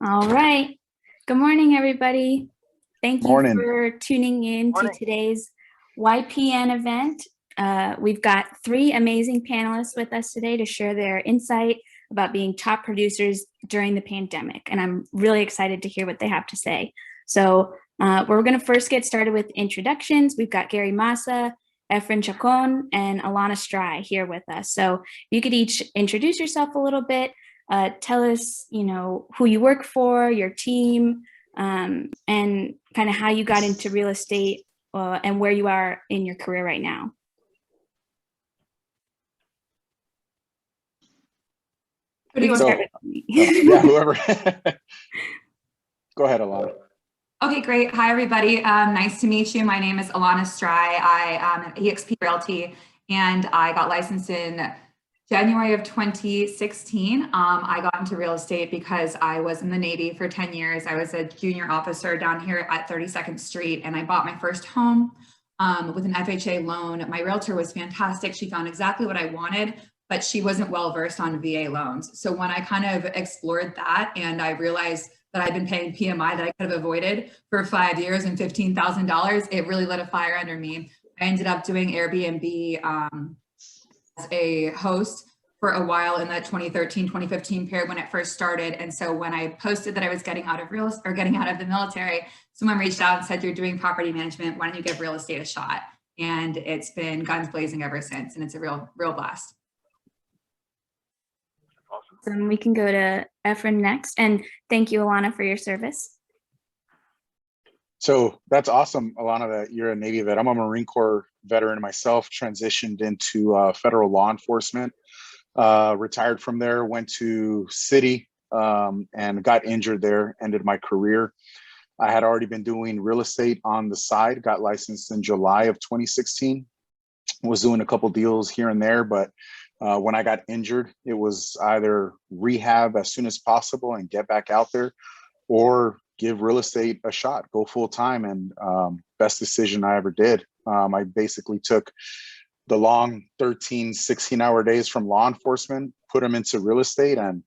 All right. Good morning, everybody. Thank you Morning. for tuning in to today's YPN event. We've got three amazing panelists with us today to share their insight about being top producers during the pandemic, and I'm really excited to hear what they have to say. So we're going to first get started with introductions. We've got Gary Massa, Efrain Chacon, and Alanna Strei here with us. So you could each introduce yourself a little bit. Tell us, who you work for, your team, and kind of how you got into real estate and where you are in your career right now. Yeah, whoever. Go ahead, Alanna. Okay, great. Hi, everybody. Nice to meet you. My name is Alanna Strei. I am at eXp Realty, and I got licensed in January of 2016. I got into real estate because I was in the Navy for 10 years. I was a junior officer down here at 32nd Street, and I bought my first home with an FHA loan. My realtor was fantastic. She found exactly what I wanted, but she wasn't well-versed on VA loans. So when I kind of explored that and I realized that I'd been paying PMI that I could have avoided for 5 years and $15,000, it really lit a fire under me. I ended up doing Airbnb as a host for a while in that 2013, 2015 period when it first started. And so when I posted that I was getting out of the military, someone reached out and said, "You're doing property management. Why don't you give real estate a shot?" And it's been guns blazing ever since. And it's a real blast. Awesome. We can go to Efrain next. And thank you, Alanna, for your service. So that's awesome, Alanna, that you're a Navy vet. I'm a Marine Corps veteran myself, transitioned into federal law enforcement, retired from there, went to city and got injured there, ended my career. I had already been doing real estate on the side, got licensed in July of 2016, was doing a couple deals here and there, but when I got injured, it was either rehab as soon as possible and get back out there, or give real estate a shot, go full time. And best decision I ever did. I basically took the long 13, 16-hour days from law enforcement, put them into real estate, and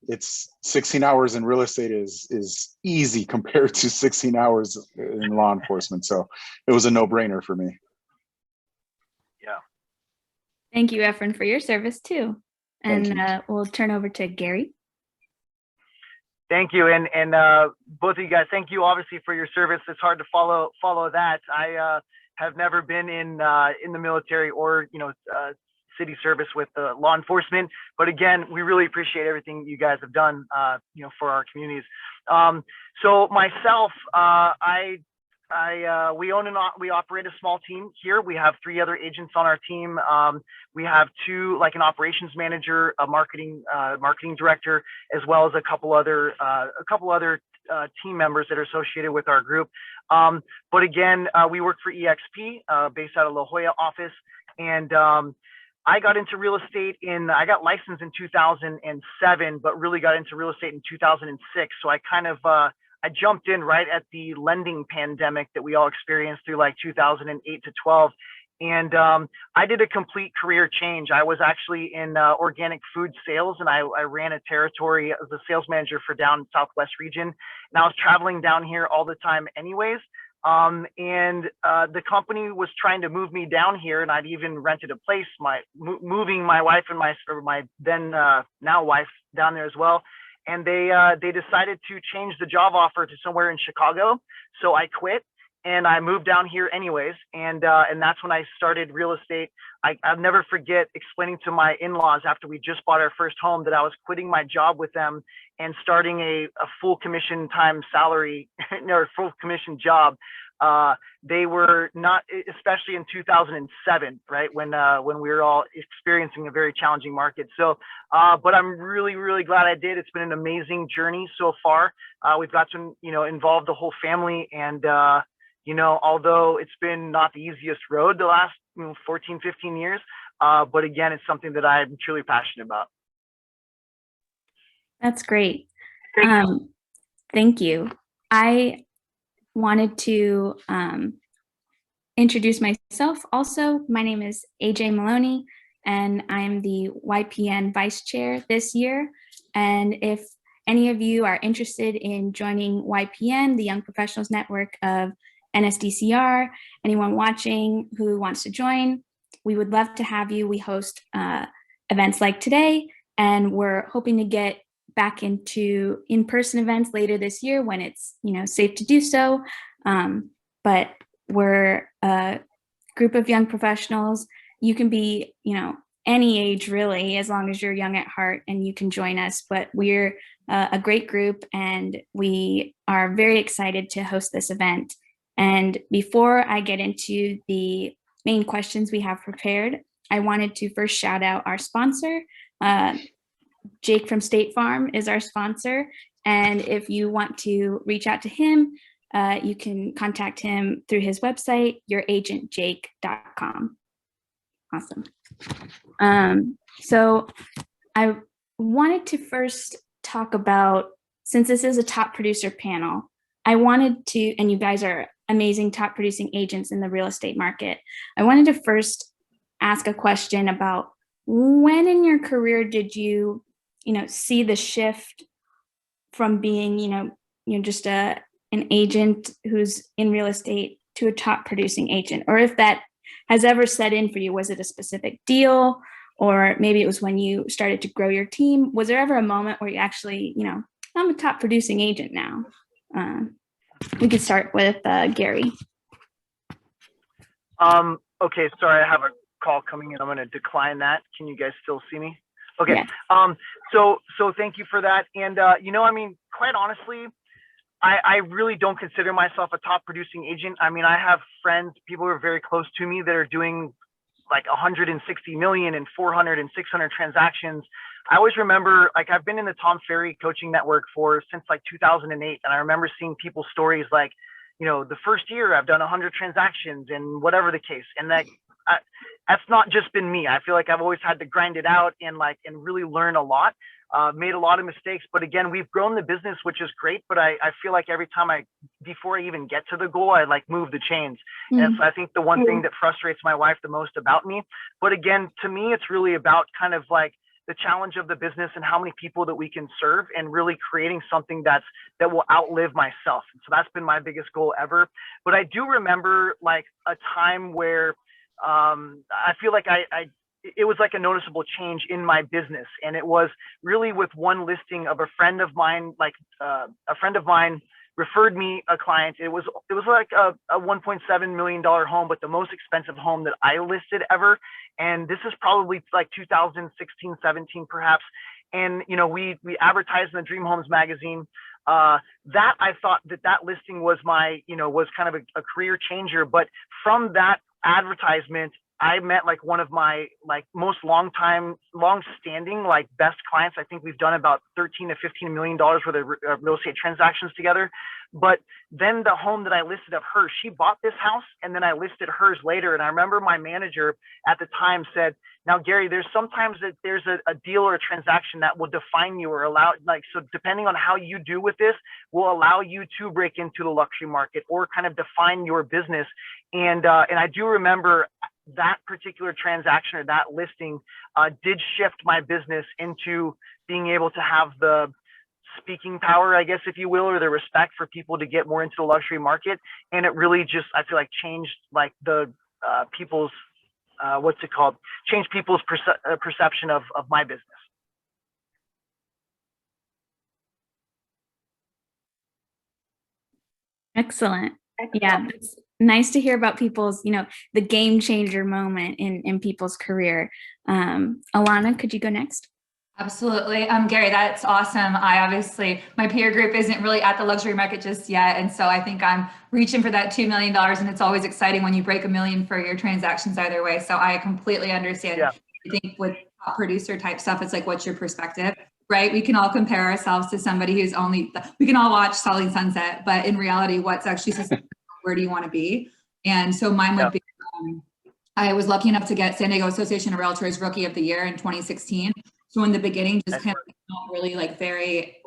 it's 16 hours in real estate is easy compared to 16 hours in law enforcement. So it was a no-brainer for me. Yeah. Thank you, Efrain, for your service too. And we'll turn over to Gary. Thank you, and both of you guys, thank you obviously for your service. It's hard to follow that. I have never been in the military or city service with law enforcement, but again, we really appreciate everything you guys have done for our communities. So myself, we operate a small team here. We have 3 other agents on our team. We have 2, like an operations manager, a marketing director, as well as a couple other team members that are associated with our group. But again, we work for eXp, based out of La Jolla office, and I got into real estate I got licensed in 2007, but really got into real estate in 2006. So I kind of I jumped in right at the lending pandemic that we all experienced through like 2008 to 12. And I did a complete career change. I was actually in organic food sales, and I ran a territory as a sales manager for down Southwest region. And I was traveling down here all the time anyways. And the company was trying to move me down here, and I'd even rented a place, moving my wife and my then now wife down there as well. And they decided to change the job offer to somewhere in Chicago. So I quit and I moved down here anyways. And that's when I started real estate. I'll never forget explaining to my in-laws after we just bought our first home that I was quitting my job with them and starting a full commission time salary or full commission job. They were not, especially in 2007, right? When we were all experiencing a very challenging market. So, but I'm really, really glad I did. It's been an amazing journey so far. We've got to, involve the whole family, and, although it's been not the easiest road the last 14, 15 years, but again, it's something that I'm truly passionate about. That's great. Thank you. I wanted to introduce myself also. My name is AJ Maloney, and I'm the YPN Vice Chair this year. And if any of you are interested in joining YPN, the Young Professionals Network of NSDCR, anyone watching who wants to join, we would love to have you. We host events like today, and we're hoping to get back into in-person events later this year when it's safe to do so. But we're a group of young professionals. You can be any age really, as long as you're young at heart, and you can join us. But we're a great group, and we are very excited to host this event. And before I get into the main questions we have prepared, I wanted to first shout out our sponsor. Jake from State Farm is our sponsor. And if you want to reach out to him, you can contact him through his website, youragentjake.com. Awesome. So I wanted to first talk about, since this is a top producer panel, I wanted to, and you guys are amazing top producing agents in the real estate market, I wanted to first ask a question about when in your career did you, see the shift from being, just an agent who's in real estate to a top producing agent, or if that has ever set in for you. Was it a specific deal, or maybe it was when you started to grow your team? Was there ever a moment where you actually, I'm a top producing agent now? We could start with Gary. Okay, sorry, I have a call coming in. I'm going to decline that. Can you guys still see me? Okay. Yes. So thank you for that. And quite honestly, I really don't consider myself a top producing agent. I have friends, people who are very close to me that are doing like 160 million and 400 and 600 transactions. I always remember, I've been in the Tom Ferry coaching network since 2008. And I remember seeing people's stories like, the first year I've done 100 transactions and whatever the case. And that's not just been me. I feel like I've always had to grind it out and really learn a lot. Made a lot of mistakes, but again, we've grown the business, which is great. But I feel like every time before I even get to the goal, I move the chains. Mm-hmm. And so I think the one thing that frustrates my wife the most about me, but again, to me, it's really about kind of the challenge of the business and how many people that we can serve, and really creating something that will outlive myself. And so that's been my biggest goal ever. But I do remember a time where I feel like it was like a noticeable change in my business. And it was really with one listing of a friend of mine, a friend of mine referred me a client. It was like a $1.7 million home, but the most expensive home that I listed ever. And this is probably 2016, 17, perhaps. And, we advertised in the Dream Homes magazine. That I thought that listing was was kind of a career changer. But from that advertisement, I met one of my most long-standing best clients. I think we've done about $13 to $15 million worth of real estate transactions together. But then the home that I listed of hers, she bought this house, and then I listed hers later. And I remember my manager at the time said, "Now, Gary, there's sometimes that there's a deal or a transaction that will define you or allow, so depending on how you do with this, will allow you to break into the luxury market or kind of define your business." And I do remember that particular transaction or that listing did shift my business into being able to have the speaking power, I guess, if you will, or the respect for people to get more into the luxury market. And it really just, I feel changed the people's, changed people's perception of my business. Excellent. Yeah, it's nice to hear about people's, the game changer moment in people's career. Alanna, could you go next? Absolutely. Gary, that's awesome. My peer group isn't really at the luxury market just yet. And so I think I'm reaching for that $2 million, and it's always exciting when you break $1 million for your transactions either way. So I completely understand. Yeah. I think with top producer type stuff, it's what's your perspective, right? We can all compare ourselves to somebody who's we can all watch Selling Sunset, but in reality, what's actually where do you want to be? And so mine would be, I was lucky enough to get San Diego Association of Realtors Rookie of the Year in 2016. So in the beginning, just kind of not really very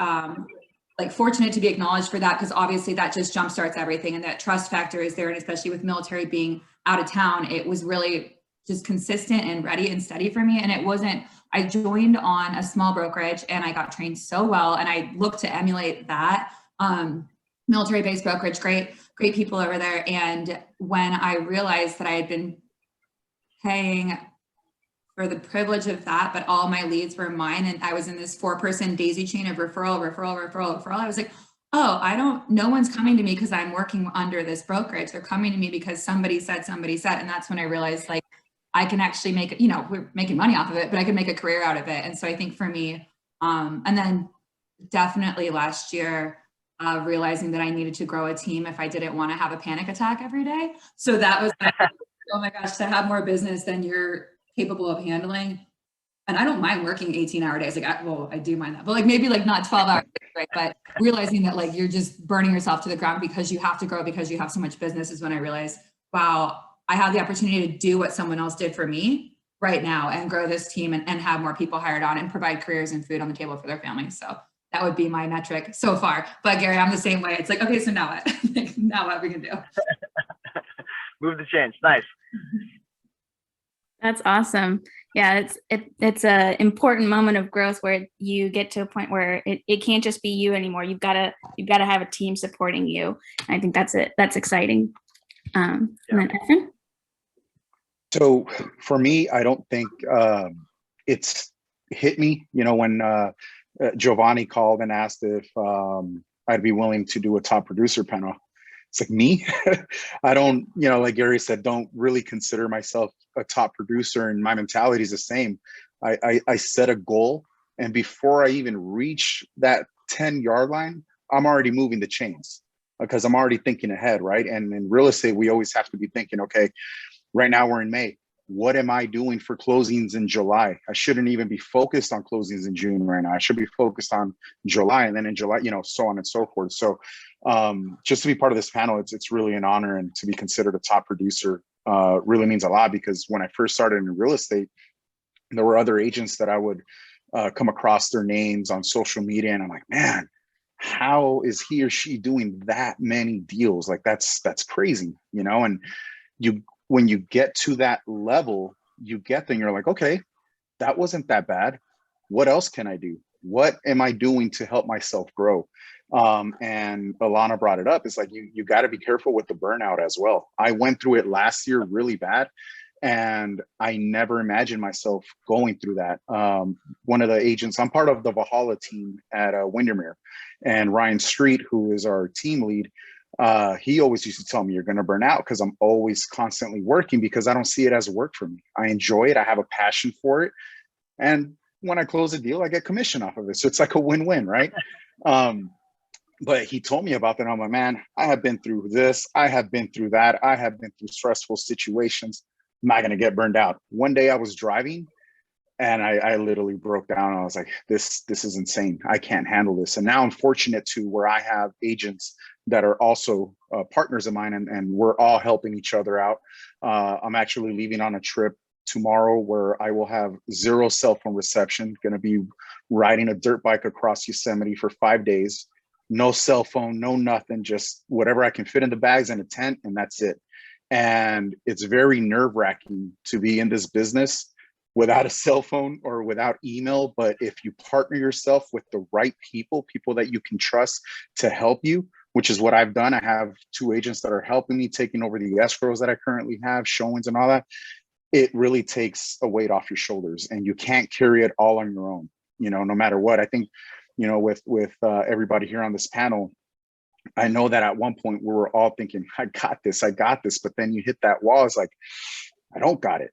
fortunate to be acknowledged for that, because obviously that just jumpstarts everything, and that trust factor is there. And especially with military being out of town, it was really just consistent and ready and steady for me. And it wasn't, I joined on a small brokerage and I got trained so well. And I looked to emulate that. Military-based brokerage, great people over there. And when I realized that I had been paying for the privilege of that, but all my leads were mine, and I was in this 4-person daisy chain of referral, I was like, oh, no one's coming to me because I'm working under this brokerage. They're coming to me because somebody said. And that's when I realized, like, I can actually make, we're making money off of it, but I can make a career out of it. And so I think for me, and then definitely last year, realizing that I needed to grow a team if I didn't want to have a panic attack every day. So that was, oh my gosh, to have more business than you're capable of handling. And I don't mind working 18-hour days. Like, I do mind that, but like maybe like not 12 hours, right? But realizing that like you're just burning yourself to the ground because you have to grow because you have so much business is when I realized, wow, I have the opportunity to do what someone else did for me right now and grow this team and have more people hired on and provide careers and food on the table for their families. So that would be my metric so far. But Gary, I'm the same way. It's like, okay, so now what? Like, now what we can do? Move the change. Nice. That's awesome. Yeah, it's a important moment of growth where you get to a point where it can't just be you anymore. You've got to have a team supporting you. I think that's it. That's exciting. And then Efrain? So for me, I don't think it's hit me, when Giovanni called and asked if I'd be willing to do a top producer panel. It's like, me? I don't, like Gary said, don't really consider myself a top producer, and my mentality is the same. I set a goal, and before I even reach that 10-yard line, I'm already moving the chains because I'm already thinking ahead, right? And in real estate, we always have to be thinking, okay, right now we're in May. What am I doing for closings in July? I shouldn't even be focused on closings in June right now. I should be focused on July, and then in July, so on and so forth. So just to be part of this panel, it's really an honor, and to be considered a top producer really means a lot, because when I first started in real estate, there were other agents that I would come across their names on social media, and I'm like, man, how is he or she doing that many deals? Like, that's crazy, and when you get to that level, you get there and you're like, okay, that wasn't that bad. What else can I do? What am I doing to help myself grow? And Alanna brought it up. It's like, you got to be careful with the burnout as well. I went through it last year really bad, and I never imagined myself going through that. One of the agents, I'm part of the Valhalla team at Windermere, and Ryan Street, who is our team lead, he always used to tell me, you're going to burn out, because I'm always constantly working, because I don't see it as work for me. I enjoy it. I have a passion for it. And when I close a deal, I get commission off of it. So it's like a win-win, right? But he told me about that. I'm like, man, I have been through this. I have been through that. I have been through stressful situations. I'm not going to get burned out. One day I was driving, and I literally broke down. I was like, this is insane. I can't handle this. And now I'm fortunate to where I have agents that are also partners of mine, and we're all helping each other out. I'm actually leaving on a trip tomorrow where I will have 0 cell phone reception, going to be riding a dirt bike across Yosemite for 5 days. No cell phone, no nothing, just whatever I can fit in the bags and a tent, and that's it. And it's very nerve-wracking to be in this business without a cell phone or without email. But if you partner yourself with the right people that you can trust to help you, which is what I've done. I have 2 agents that are helping me, taking over the escrows that I currently have, showings and all that. It really takes a weight off your shoulders, and you can't carry it all on your own, no matter what. I think, with everybody here on this panel, I know that at one point we were all thinking, I got this. But then you hit that wall. It's like, I don't got it.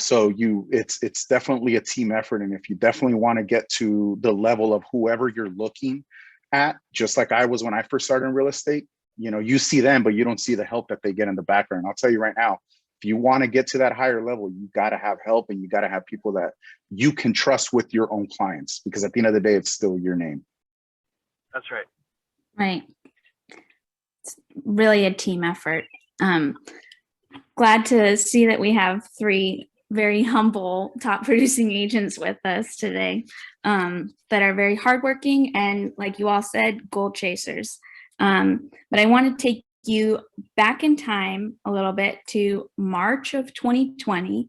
So it's definitely a team effort. And if you definitely want to get to the level of whoever you're looking at, just like I was when I first started in real estate, you see them, but you don't see the help that they get in the background. I'll tell you right now, if you want to get to that higher level, you got to have help, and you got to have people that you can trust with your own clients, because at the end of the day, it's still your name. That's right. Right. It's really a team effort. Glad to see that we have 3 very humble top producing agents with us today, that are very hardworking and, like you all said, goal chasers. But I want to take you back in time a little bit to March of 2020.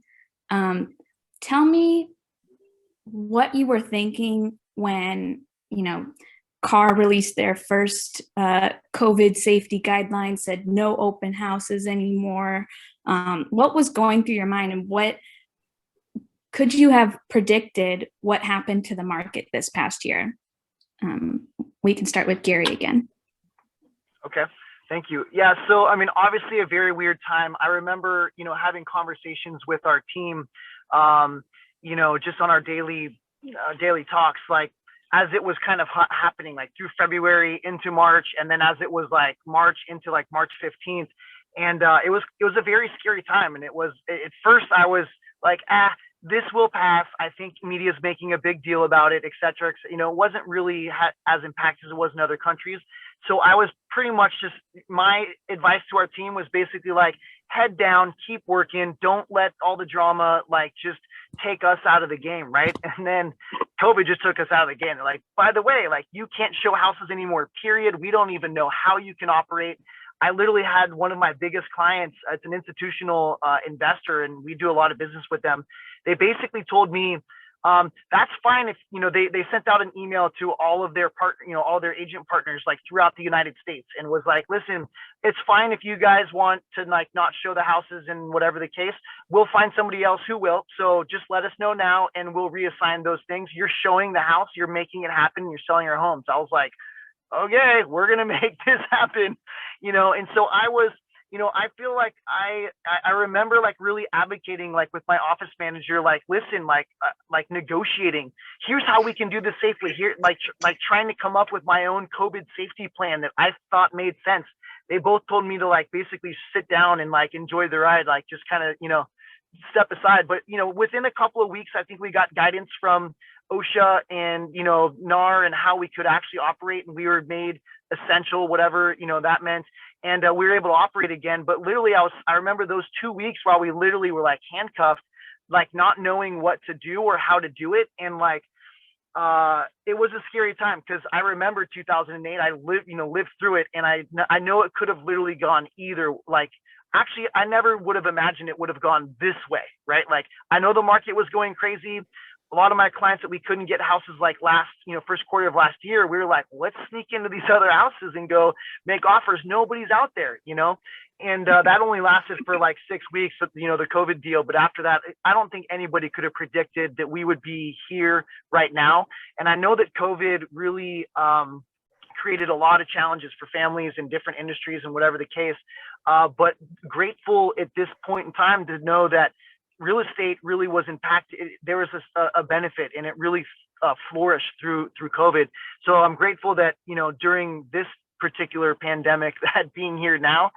Tell me what you were thinking when, CAR released their first COVID safety guidelines, said no open houses anymore. What was going through your mind, and what could you have predicted what happened to the market this past year? We can start with Gary again. Okay, thank you. Yeah, so I mean, obviously a very weird time. I remember, having conversations with our team, just on our daily talks, like as it was kind of happening, like through February into March, and then as it was like March into like March 15th, and it was a very scary time. And it was, at first I was like, this will pass. I think media's making a big deal about it, et cetera. It wasn't really as impacted as it was in other countries. So I was pretty much just, my advice to our team was basically like, head down, keep working, don't let all the drama like just take us out of the game, right? And then COVID just took us out of the game. They're like, by the way, like you can't show houses anymore, period. We don't even know how you can operate. I literally had one of my biggest clients, it's an institutional investor, and we do a lot of business with them. They basically told me, that's fine if, they sent out an email to all of their all their agent partners like throughout the United States, and was like, listen, it's fine if you guys want to like not show the houses and whatever the case, we'll find somebody else who will. So just let us know now and we'll reassign those things. You're showing the house, you're making it happen, you're selling your home. So I was like, okay, we're going to make this happen, and so I was, I feel like I remember like really advocating like with my office manager, like, listen, like negotiating, here's how we can do this safely here, like trying to come up with my own COVID safety plan that I thought made sense. They both told me to like basically sit down and like enjoy the ride, like just kind of, step aside. But, within a couple of weeks, I think we got guidance from OSHA and, NAR and how we could actually operate, and we were made essential, whatever, that meant. And we were able to operate again. But literally I remember those 2 weeks while we literally were like handcuffed, like not knowing what to do or how to do it. And like, it was a scary time, because I remember 2008, I lived through it. And I know it could have literally gone either, like, actually, I never would have imagined it would have gone this way, right? Like, I know the market was going crazy. A lot of my clients that we couldn't get houses like first quarter of last year, we were like, let's sneak into these other houses and go make offers. Nobody's out there, and that only lasted for like 6 weeks, the COVID deal. But after that, I don't think anybody could have predicted that we would be here right now. And I know that COVID really created a lot of challenges for families in different industries and whatever the case. But grateful at this point in time to know that real estate really was impacted. There was a benefit, and it really flourished through COVID. So I'm grateful that, during this particular pandemic, that being here now,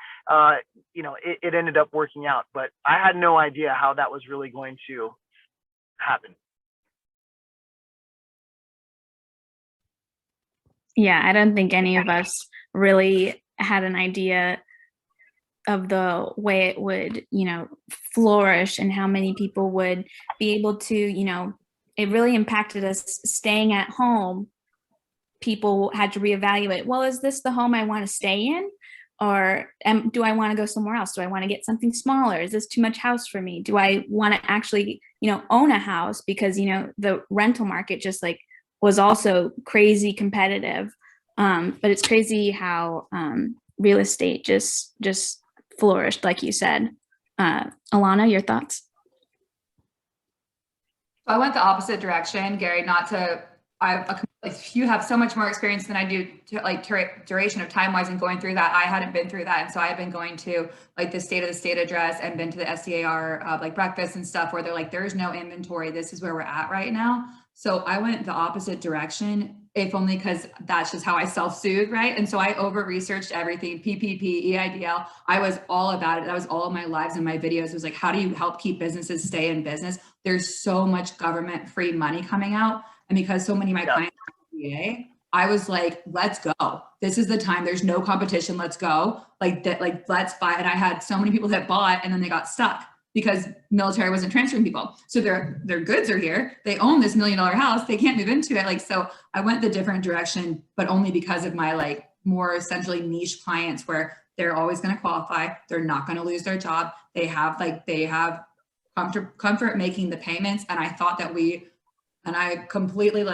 it ended up working out. But I had no idea how that was really going to happen. Yeah, I don't think any of us really had an idea of the way it would, flourish, and how many people would be able to, it really impacted us staying at home. People had to reevaluate, well, is this the home I want to stay in? Or do I want to go somewhere else? Do I want to get something smaller? Is this too much house for me? Do I want to actually, own a house? Because, the rental market just like was also crazy competitive. But it's crazy how real estate just flourished, like you said. Alanna, your thoughts? I went the opposite direction, Gary. You have so much more experience than I do, duration of time wise and going through that. I hadn't been through that, and so I've been going to like the state of the state address and been to the SDAR like breakfast and stuff where they're like, there's no inventory. This is where we're at right now. So I went the opposite direction, if only because that's just how I self-soothe, right? And so I over-researched everything, PPP, EIDL. I was all about it. That was all of my lives and my videos. It was like, how do you help keep businesses stay in business? There's so much government free money coming out. And because so many of my clients are VA, I was like, let's go. This is the time. There's no competition. Let's go. Let's buy. And I had so many people that bought and then they got stuck because military wasn't transferring people. So their goods are here. They own this $1 million house. They can't move into it. So I went the different direction, but only because of my more essentially niche clients where they're always going to qualify. They're not going to lose their job. They have comfort making the payments. And I thought that and I completely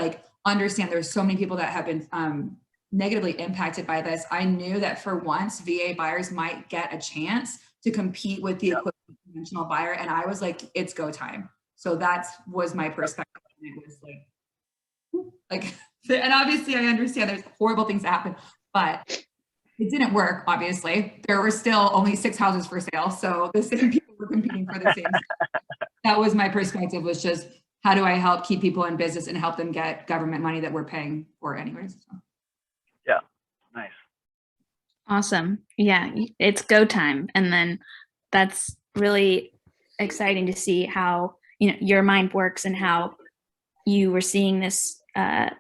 understand there's so many people that have been negatively impacted by this. I knew that for once VA buyers might get a chance to compete with the equivalent conventional buyer. And I was like, it's go time. So that was my perspective. And it was and obviously I understand there's horrible things that happen, but it didn't work. Obviously there were still only 6 houses for sale. So the same people were competing for the same. That was my perspective, was just, how do I help keep people in business and help them get government money that we're paying for anyways? So. Yeah, nice. Awesome. Yeah, it's go time. And then that's really exciting to see how, your mind works and how you were seeing this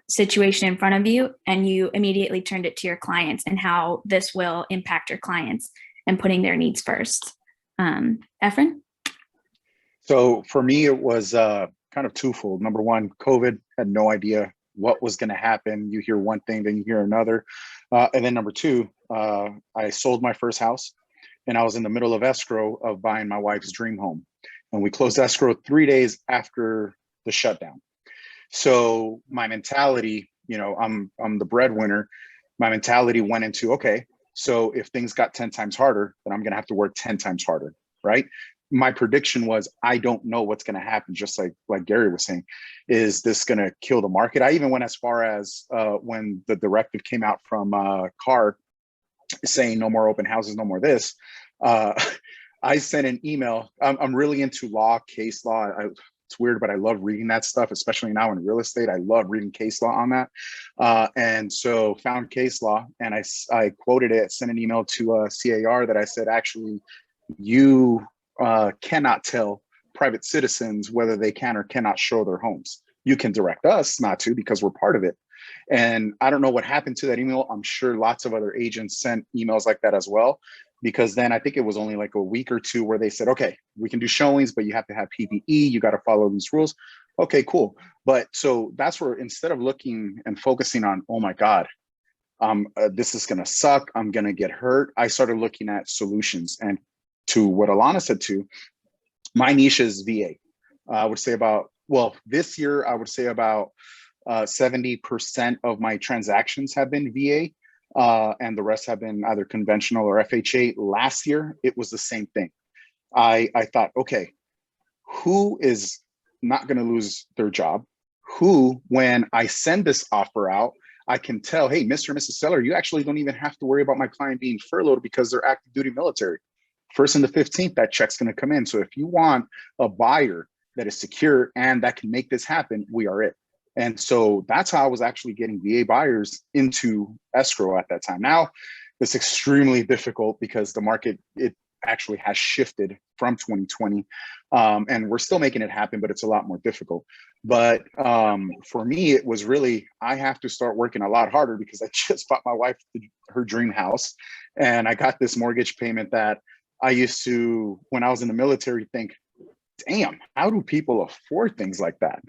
situation in front of you and you immediately turned it to your clients and how this will impact your clients and putting their needs first. Efrain? So for me, it was kind of twofold. Number one, COVID, had no idea what was going to happen. You hear one thing, then you hear another. And then number two, I sold my first house and I was in the middle of escrow of buying my wife's dream home. And we closed escrow 3 days after the shutdown. So my mentality, I'm the breadwinner. My mentality went into, okay, so if things got 10 times harder, then I'm going to have to work 10 times harder, right? My prediction was, I don't know what's going to happen. Just like Gary was saying, is this going to kill the market? I even went as far as when the directive came out from CAR saying no more open houses, no more this. I sent an email. I'm really into law, case law. It's weird, but I love reading that stuff, especially now in real estate. I love reading case law on that. And so found case law and I quoted it, sent an email to CAR that I said, actually, you cannot tell private citizens whether they can or cannot show their homes. You can direct us not to because we're part of it. And I don't know what happened to that email. I'm sure lots of other agents sent emails like that as well, because then I think it was only like a week or two where they said, okay, we can do showings, but you have to have PPE. You got to follow these rules. Okay, cool. But so that's where, instead of looking and focusing on, oh my God, this is going to suck, I'm going to get hurt, I started looking at solutions. And to what Alanna said too, my niche is VA. I would say this year, I would say about 70% of my transactions have been VA, and the rest have been either conventional or FHA. Last year, it was the same thing. I thought, okay, who is not going to lose their job? Who, when I send this offer out, I can tell, hey, Mr. and Mrs. Seller, you actually don't even have to worry about my client being furloughed because they're active duty military. 1st and the 15th, that check's going to come in. So if you want a buyer that is secure and that can make this happen, we are it. And so that's how I was actually getting VA buyers into escrow at that time. Now it's extremely difficult because the market, it actually has shifted from 2020, and we're still making it happen, but it's a lot more difficult. But for me, it was really, I have to start working a lot harder because I just bought my wife her dream house, and I got this mortgage payment that I used to, when I was in the military, think, damn, how do people afford things like that?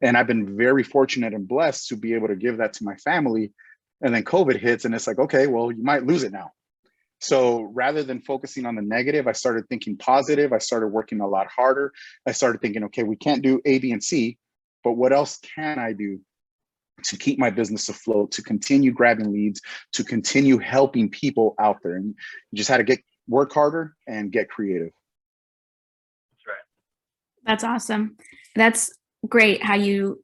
And I've been very fortunate and blessed to be able to give that to my family. And then COVID hits and it's like, okay, well, you might lose it now. So rather than focusing on the negative, I started thinking positive. I started working a lot harder. I started thinking, okay, we can't do A, B, and C, but what else can I do to keep my business afloat, to continue grabbing leads, to continue helping people out there? And you just had to work harder and get creative. That's right. That's awesome. That's great how you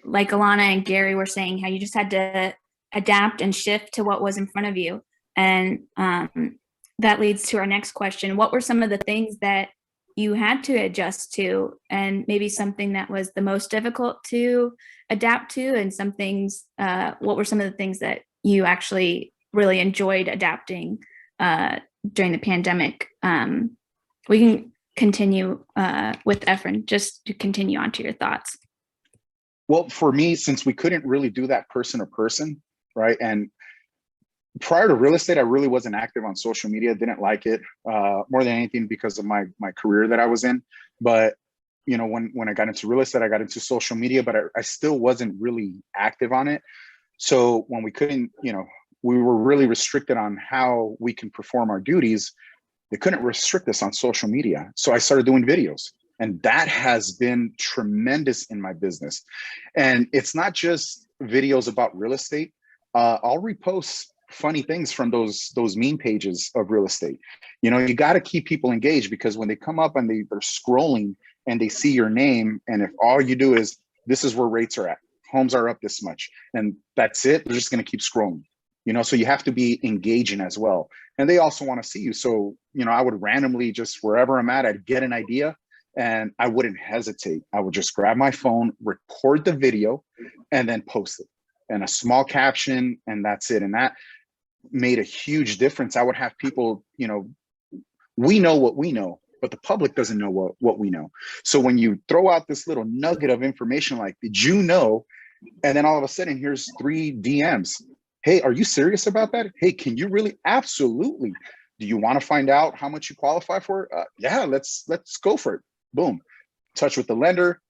like Alanna and Gary were saying, how you just had to adapt and shift to what was in front of you. And that leads to our next question. What were some of the things that you had to adjust to, and maybe something that was the most difficult to adapt to, and some things, what were some of the things that you actually really enjoyed adapting during the pandemic? We can continue with Efrain, just to continue on to your thoughts. Well, for me, since we couldn't really do that person to person, right? And prior to real estate, I really wasn't active on social media, didn't like it more than anything because of my career that I was in. But, when I got into real estate, I got into social media, but I still wasn't really active on it. So when we couldn't, we were really restricted on how we can perform our duties. They couldn't restrict us on social media. So I started doing videos, and that has been tremendous in my business. And it's not just videos about real estate. I'll repost funny things from those meme pages of real estate. You know, you got to keep people engaged, because when they come up and they're scrolling and they see your name, and if all you do is, this is where rates are at, homes are up this much, and that's it, they're just going to keep scrolling. You know, so you have to be engaging as well. And they also want to see you. So, you know, I would randomly, just wherever I'm at, I'd get an idea and I wouldn't hesitate. I would just grab my phone, record the video, and then post it, and a small caption, and that's it. And that made a huge difference. I would have people, you know, we know what we know, but the public doesn't know what we know. So when you throw out this little nugget of information, like, did you know? And then all of a sudden, here's 3 DMs. Hey, are you serious about that? Hey, can you really? Absolutely. Do you want to find out how much you qualify for? Yeah, let's go for it. Boom. Touch with the lender.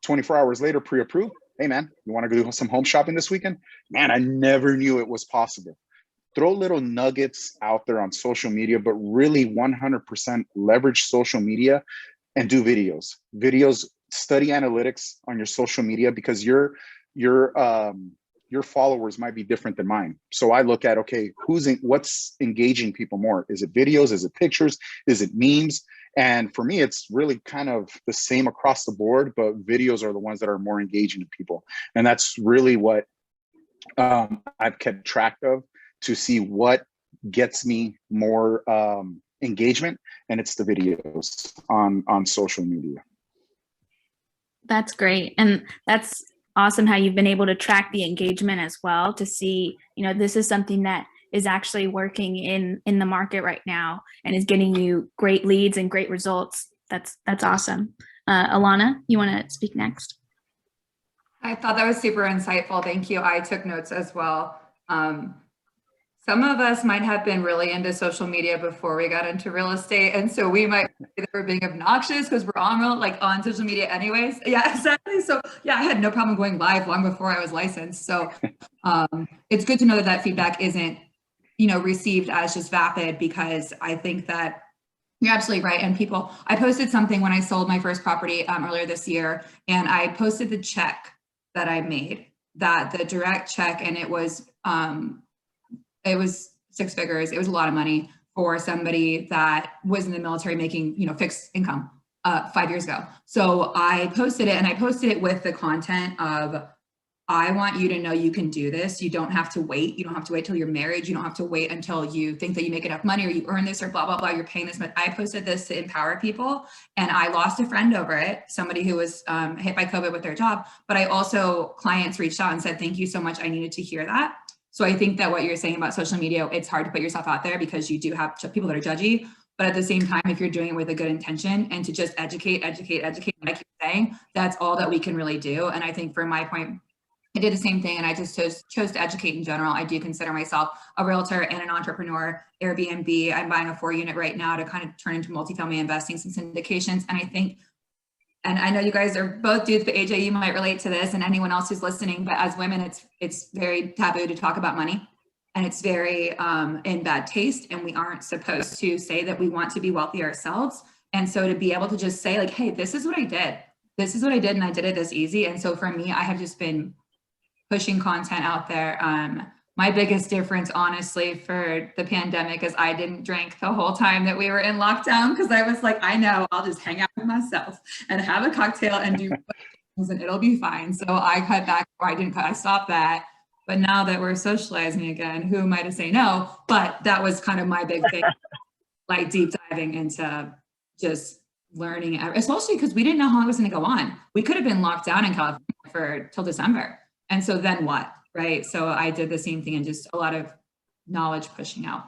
24 hours later, pre-approved. Hey man, you want to go do some home shopping this weekend? Man, I never knew it was possible. Throw little nuggets out there on social media, but really 100% leverage social media and do videos. Study analytics on your social media, because your followers might be different than mine. So I look at, okay, what's engaging people more? Is it videos? Is it pictures? Is it memes? And for me, it's really kind of the same across the board, but videos are the ones that are more engaging to people. And that's really what I've kept track of, to see what gets me more engagement. And it's the videos on social media. That's great. And that's awesome how you've been able to track the engagement as well, to see, you know, this is something that is actually working in the market right now and is getting you great leads and great results. That's awesome. Alanna, you want to speak next? I thought that was super insightful. Thank you. I took notes as well. Some of us might have been really into social media before we got into real estate. And so we might be that we're being obnoxious because we're on social media anyways. Yeah, exactly. So yeah, I had no problem going live long before I was licensed. So it's good to know that that feedback isn't, you know, received as just vapid, because I think that you're absolutely right. And I posted something when I sold my first property earlier this year, and I posted the check that I made, the direct check, and it was 6 figures. It was a lot of money for somebody that was in the military making, you know, fixed income 5 years ago. So I posted it, and I posted it with the content of, I want you to know you can do this. You don't have to wait. You don't have to wait till you're married. You don't have to wait until you think that you make enough money or you earn this or blah, blah, blah. You're paying this much. I posted this to empower people, and I lost a friend over it. Somebody who was hit by COVID with their job, but I also, clients reached out and said, thank you so much. I needed to hear that. So I think that what you're saying about social media, it's hard to put yourself out there because you do have people that are judgy, but at the same time, if you're doing it with a good intention and to just educate, like you're saying, that's all that we can really do. And I think from my point, I did the same thing, and I just chose to educate in general. I do consider myself a realtor and an entrepreneur. Airbnb, I'm buying a 4-unit right now to kind of turn into multifamily investing, some syndications. And I think, and I know you guys are both dudes, but AJ, you might relate to this, and anyone else who's listening, but as women, it's very taboo to talk about money, and it's very in bad taste, and we aren't supposed to say that we want to be wealthy ourselves. And so to be able to just say like, hey, this is what I did. This is what I did, and I did it this easy. And so for me, I have just been pushing content out there. My biggest difference, honestly, for the pandemic is I didn't drink the whole time that we were in lockdown, because I was like, I know, I'll just hang out with myself and have a cocktail and do things and it'll be fine. So I cut back, or I stopped that. But now that we're socializing again, who am I to say no? But that was kind of my big thing, like deep diving into just learning, especially because we didn't know how long it was going to go on. We could have been locked down in California till December. And so then what, right? So I did the same thing, and just a lot of knowledge pushing out.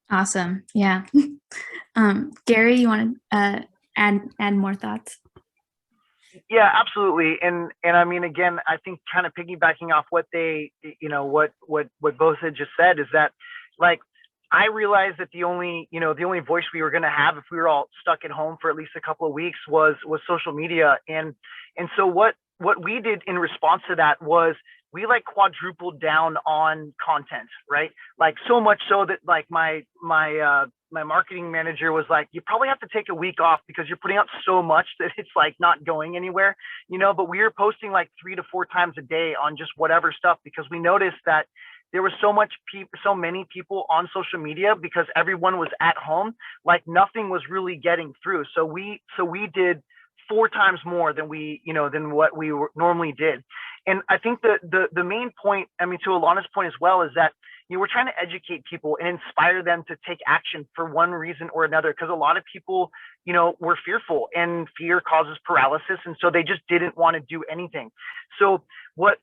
Awesome. Yeah. Gary, you want to add more thoughts? Yeah, absolutely. And I mean, again, I think kind of piggybacking off what they, you know, what both had just said, is that, like, I realized that the only voice we were going to have if we were all stuck at home for at least a couple of weeks was social media. And so what we did in response to that was we like quadrupled down on content, right? Like so much so that like my marketing manager was like, you probably have to take a week off because you're putting out so much that it's like not going anywhere, you know, but we were posting like 3 to 4 times a day on just whatever stuff, because we noticed that there was so many people on social media because everyone was at home, like nothing was really getting through. So we did 4 times more than than what we normally did. And I think the main point, I mean, to Alanna's point as well, is that we're trying to educate people and inspire them to take action for one reason or another, because a lot of people, were fearful, and fear causes paralysis. And so they just didn't want to do anything. So what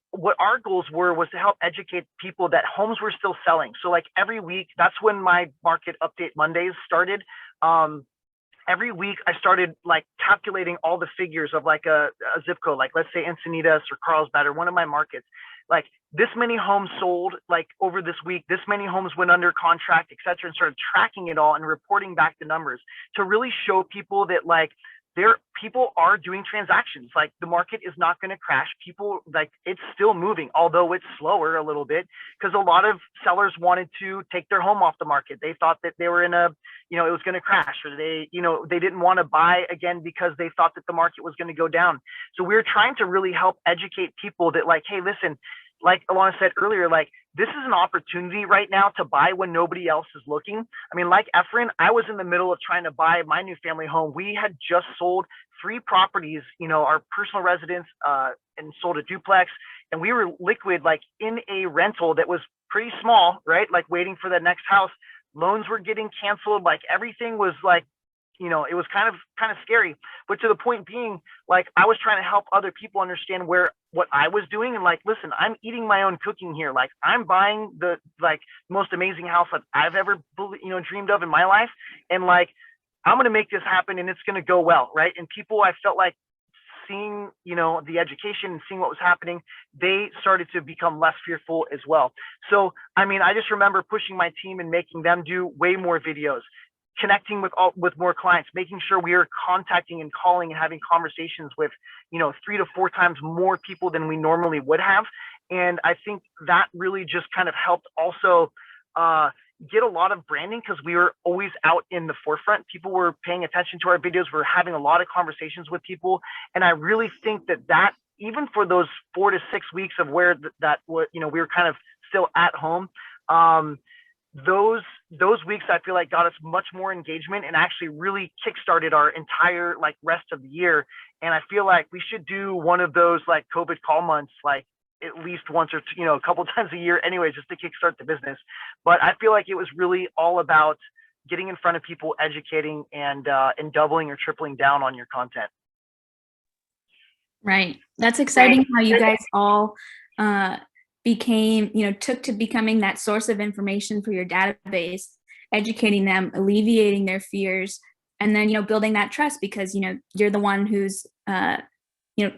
our goals was to help educate people that homes were still selling. So like every week, that's when my market update Mondays started. Every week I started like calculating all the figures of like a zip code, like let's say Encinitas or Carlsbad or one of my markets. Like this many homes sold like over this week, this many homes went under contract, et cetera, and started tracking it all and reporting back the numbers to really show people that like people are doing transactions. Like the market is not going to crash. People, like, it's still moving, although it's slower a little bit, because a lot of sellers wanted to take their home off the market. They thought that they were in it was going to crash, or they didn't want to buy again because they thought that the market was going to go down. So we're trying to really help educate people that like, hey, listen, like Alanna said earlier, like this is an opportunity right now to buy when nobody else is looking. I mean, like Efrain, I was in the middle of trying to buy my new family home. We had just sold 3 properties, our personal residence, and sold a duplex. And we were liquid, like in a rental that was pretty small, right? Like waiting for the next house. Loans were getting canceled. Like everything was like, it was kind of scary. But to the point being, like, I was trying to help other people understand what I was doing. And like, listen, I'm eating my own cooking here. Like I'm buying the most amazing house that I've ever, dreamed of in my life. And like, I'm going to make this happen and it's going to go well. Right. And people, I felt like, seeing, the education and seeing what was happening, they started to become less fearful as well. So, I mean, I just remember pushing my team and making them do way more videos, connecting with more clients, making sure we are contacting and calling and having conversations with, 3 to 4 times more people than we normally would have. And I think that really just kind of helped also get a lot of branding, because we were always out in the forefront. People were paying attention to our videos. We're having a lot of conversations with people. And I really think that even for those 4 to 6 weeks of where we were kind of still at home, those weeks I feel like got us much more engagement and actually really kickstarted our entire like rest of the year. And I feel like we should do one of those like COVID call months, like at least once or a couple times a year anyway, just to kickstart the business. But I feel like it was really all about getting in front of people, educating, and doubling or tripling down on your content. Right. That's exciting how you guys all took to becoming that source of information for your database, educating them, alleviating their fears, and then, building that trust, because, you're the one who's,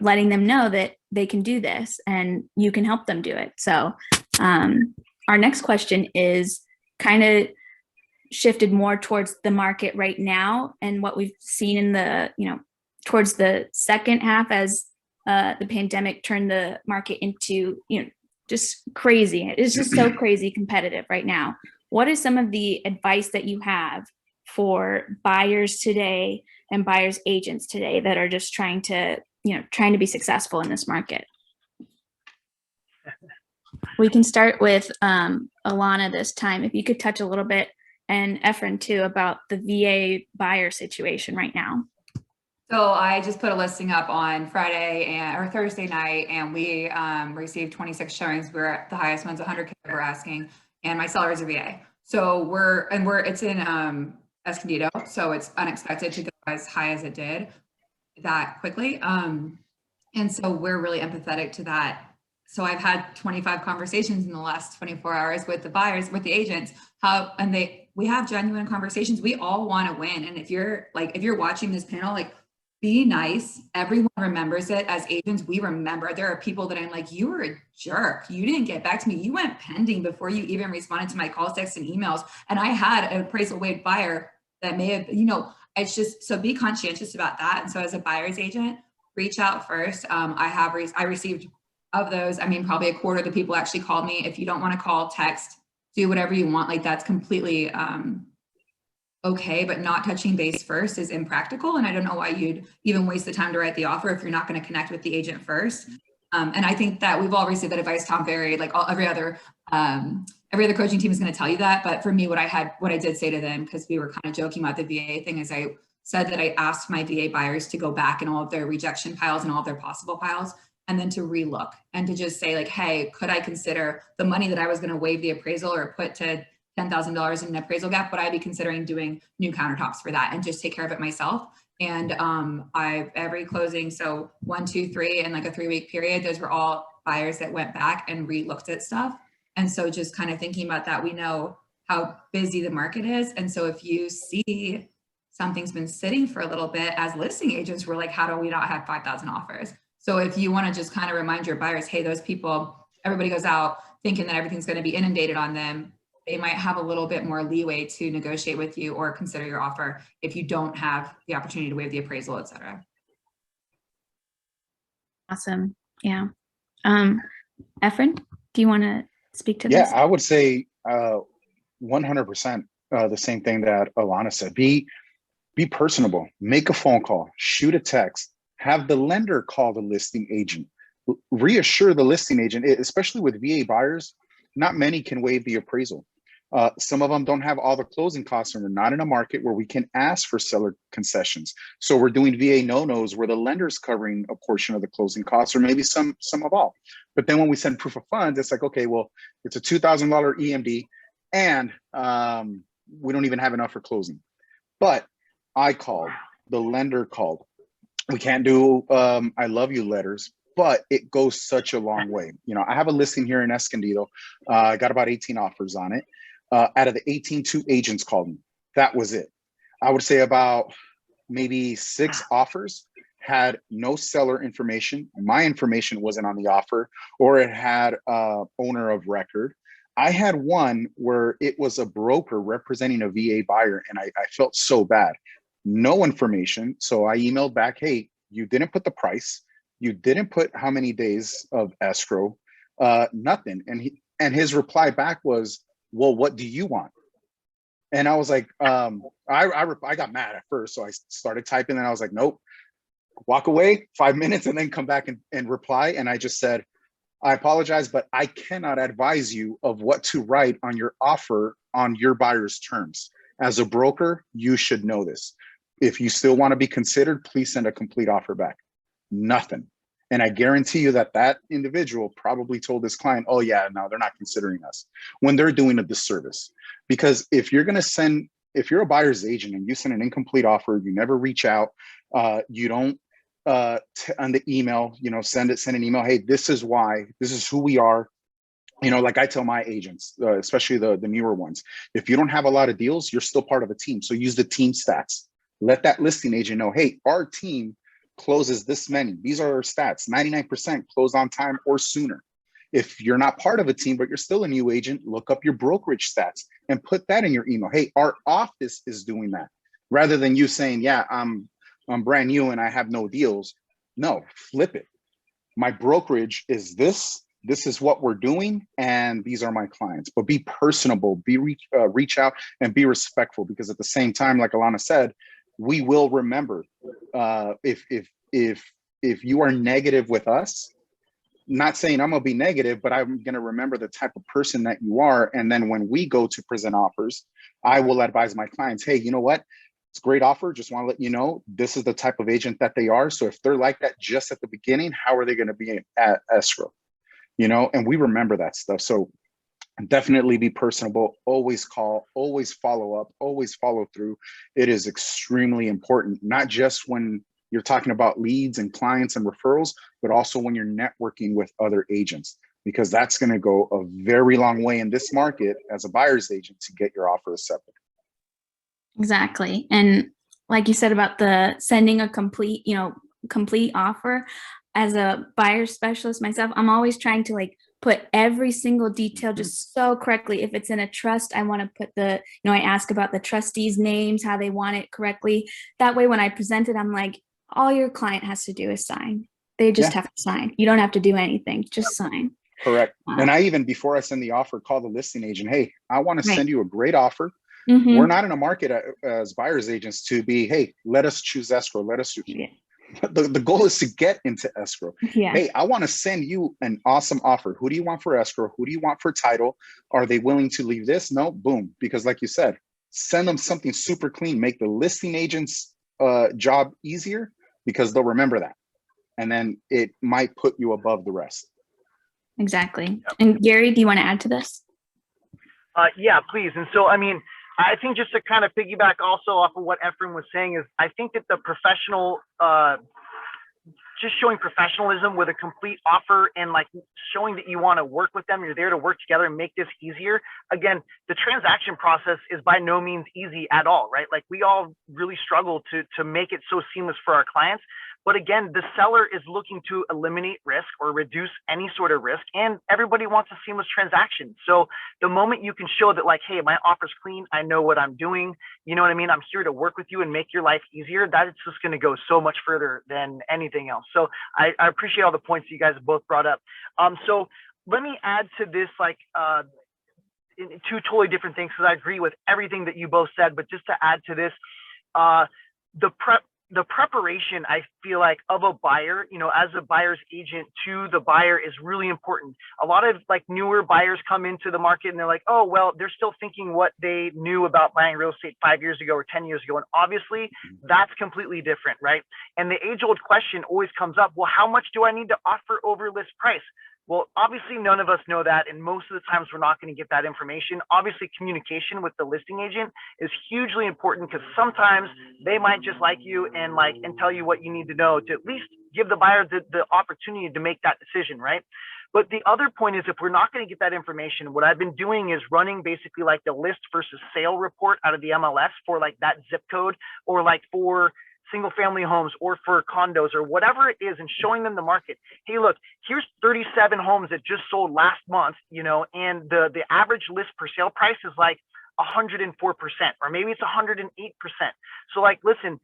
letting them know that they can do this and you can help them do it. So our next question is kind of shifted more towards the market right now and what we've seen in the, towards the second half as the pandemic turned the market into, just crazy. It's just so crazy competitive right now. What is some of the advice that you have for buyers today and buyers agents today that are just trying to be successful in this market? We can start with Alanna this time. If you could touch a little bit, and Efrain too, about the VA buyer situation right now. So I just put a listing up on Friday or Thursday night, and we received 26 showings. We're at the highest ones, 100K we're asking, and my seller is a VA. So it's in Escondido, so it's unexpected to go as high as it did that quickly. And so we're really empathetic to that. So I've had 25 conversations in the last 24 hours with the buyers, with the agents, we have genuine conversations. We all want to win. And if you're watching this panel, like, be nice. Everyone remembers it. As agents, we remember. There are people that I'm like, you were a jerk. You didn't get back to me. You went pending before you even responded to my calls, texts, and emails. And I had an appraisal waived buyer that may have, it's just, so be conscientious about that. And so as a buyer's agent, reach out first. I received of those, I mean, probably a quarter of the people actually called me. If you don't want to call, text, do whatever you want. Like that's completely okay, but not touching base first is impractical. And I don't know why you'd even waste the time to write the offer if you're not going to connect with the agent first. And I think that we've all received that advice, Tom Ferry, like every other coaching team is going to tell you that. But for me, what I did say to them, because we were kind of joking about the VA thing, is I said that I asked my VA buyers to go back in all of their rejection piles and all of their possible piles, and then to relook and to just say like, hey, could I consider the money that I was going to waive the appraisal or put to $10,000 in an appraisal gap, would I be considering doing new countertops for that and just take care of it myself? And every closing, so 1, 2, 3 in like a 3-week period, those were all buyers that went back and re-looked at stuff. And so just kind of thinking about that, we know how busy the market is. And so if you see something's been sitting for a little bit, as listing agents, we're like, how do we not have 5,000 offers? So if you want to just kind of remind your buyers, hey, those people, everybody goes out thinking that everything's going to be inundated on them. They might have a little bit more leeway to negotiate with you or consider your offer if you don't have the opportunity to waive the appraisal, et cetera. Awesome. Yeah. Efrain, do you want to speak to this? Yeah, I would say 100% the same thing that Alanna said. Be personable, make a phone call, shoot a text, have the lender call the listing agent, reassure the listing agent, especially with VA buyers, not many can waive the appraisal. Some of them don't have all the closing costs, and we're not in a market where we can ask for seller concessions. So we're doing VA no-nos where the lender's covering a portion of the closing costs, or maybe some of all. But then when we send proof of funds, it's like, okay, well, it's a $2,000 EMD, and we don't even have enough for closing. But I called, the lender called. We can't do I love you letters, but it goes such a long way. You know, I have a listing here in Escondido. I got about 18 offers on it. Out of the 18, 2 agents called me. That was it. I would say about maybe 6 offers had no seller information. My information wasn't on the offer, or it had owner of record. I had one where it was a broker representing a VA buyer, and I felt so bad. No information. So I emailed back, hey, you didn't put the price. You didn't put how many days of escrow, nothing. And his reply back was, well, what do you want? And I was like, I got mad at first. So I started typing and I was like, nope, walk away 5 minutes and then come back and reply. And I just said, I apologize, but I cannot advise you of what to write on your offer on your buyer's terms. As a broker, you should know this. If you still want to be considered, please send a complete offer back. Nothing. And I guarantee you that that individual probably told this client, oh yeah, no, they're not considering us, when they're doing a disservice. Because if you're a buyer's agent and you send an incomplete offer, you never reach out, you don't on the email, you know, send an email, hey, this is why, this is who we are. You know, like I tell my agents, especially the newer ones, if you don't have a lot of deals, you're still part of a team. So use the team stats. Let that listing agent know, hey, our team closes this many. These are our stats. 99% close on time or sooner. If you're not part of a team, but you're still a new agent, look up your brokerage stats and put that in your email. Hey, our office is doing that. Rather than you saying, yeah, I'm brand new and I have no deals. No, flip it. My brokerage is this. This is what we're doing, and these are my clients. But be personable, reach out, and be respectful. Because at the same time, like Alanna said, we will remember if you are negative with us. Not saying I'm gonna be negative, but I'm gonna remember the type of person that you are. And then when we go to present offers, I will advise my clients, hey, you know what? It's a great offer. Just want to let you know, this is the type of agent that they are. So if they're like that just at the beginning, how are they going to be at escrow? You know, and we remember that stuff. So definitely be personable, always call, always follow up, always follow through. It is extremely important, not just when you're talking about leads and clients and referrals, but also when you're networking with other agents, because that's going to go a very long way in this market as a buyer's agent to get your offer accepted. Exactly. And like you said about the sending a complete offer, as a buyer specialist myself, I'm always trying to like put every single detail just so correctly. If it's in a trust, I want to put I ask about the trustees' names, how they want it correctly. That way, when I present it, I'm like, all your client has to do is sign. They just Yeah. have to sign. You don't have to do anything, just sign. Correct. And I even, before I send the offer, call the listing agent. Hey, I want to Right. send you a great offer. Mhm. We're not in a market as buyers agents to be, hey, let us choose escrow. Let us choose. Yeah. The goal is to get into escrow. Yeah. Hey, I want to send you an awesome offer. Who do you want for escrow? Who do you want for title? Are they willing to leave this? No, boom. Because like you said, send them something super clean. Make the listing agent's job easier because they'll remember that. And then it might put you above the rest. Exactly. And Gary, do you want to add to this? Yeah, please. And so, I mean, I think just to kind of piggyback also off of what Efrain was saying is I think that the professional, just showing professionalism with a complete offer and like showing that you want to work with them, you're there to work together and make this easier. Again, the transaction process is by no means easy at all, right? Like we all really struggle to make it so seamless for our clients. But again, the seller is looking to eliminate risk or reduce any sort of risk, and everybody wants a seamless transaction. So the moment you can show that like, hey, my offer's clean, I know what I'm doing, you know what I mean? I'm here to work with you and make your life easier. That is just going to go so much further than anything else. So I appreciate all the points you guys both brought up. So let me add to this, like two totally different things, because I agree with everything that you both said, but just to add to this, the preparation, I feel like, of a buyer, you know, as a buyer's agent to the buyer is really important. A lot of like newer buyers come into the market and they're like, oh, well, they're still thinking what they knew about buying real estate 5 years ago or 10 years ago. And obviously that's completely different, right? And the age old question always comes up, well, how much do I need to offer over list price? Well, obviously none of us know that. And most of the times we're not going to get that information. Obviously communication with the listing agent is hugely important because sometimes they might just like you and tell you what you need to know to at least give the buyer the opportunity to make that decision, right? But the other point is if we're not going to get that information, what I've been doing is running basically like the list versus sale report out of the MLS for like that zip code or like for single family homes or for condos or whatever it is, and showing them the market. Hey, look, here's 37 homes that just sold last month, you know, and the average list per sale price is like 104%, or maybe it's 108%. So like, listen,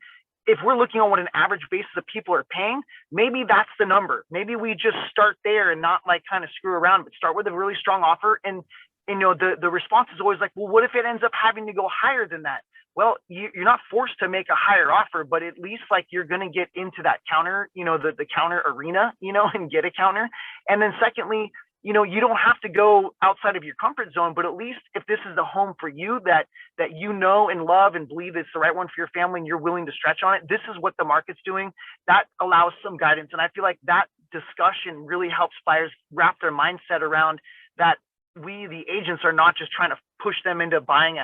if we're looking on what an average basis of people are paying, maybe that's the number. Maybe we just start there and not like kind of screw around, but start with a really strong offer. And you know, the response is always like, well, what if it ends up having to go higher than that? Well, you're not forced to make a higher offer, but at least like you're going to get into that counter, you know, the counter arena, you know, and get a counter. And then secondly, you know, you don't have to go outside of your comfort zone, but at least if this is the home for you that you know and love and believe it's the right one for your family and you're willing to stretch on it, this is what the market's doing. That allows some guidance. And I feel like that discussion really helps buyers wrap their mindset around that. We, the agents, are not just trying to push them into buying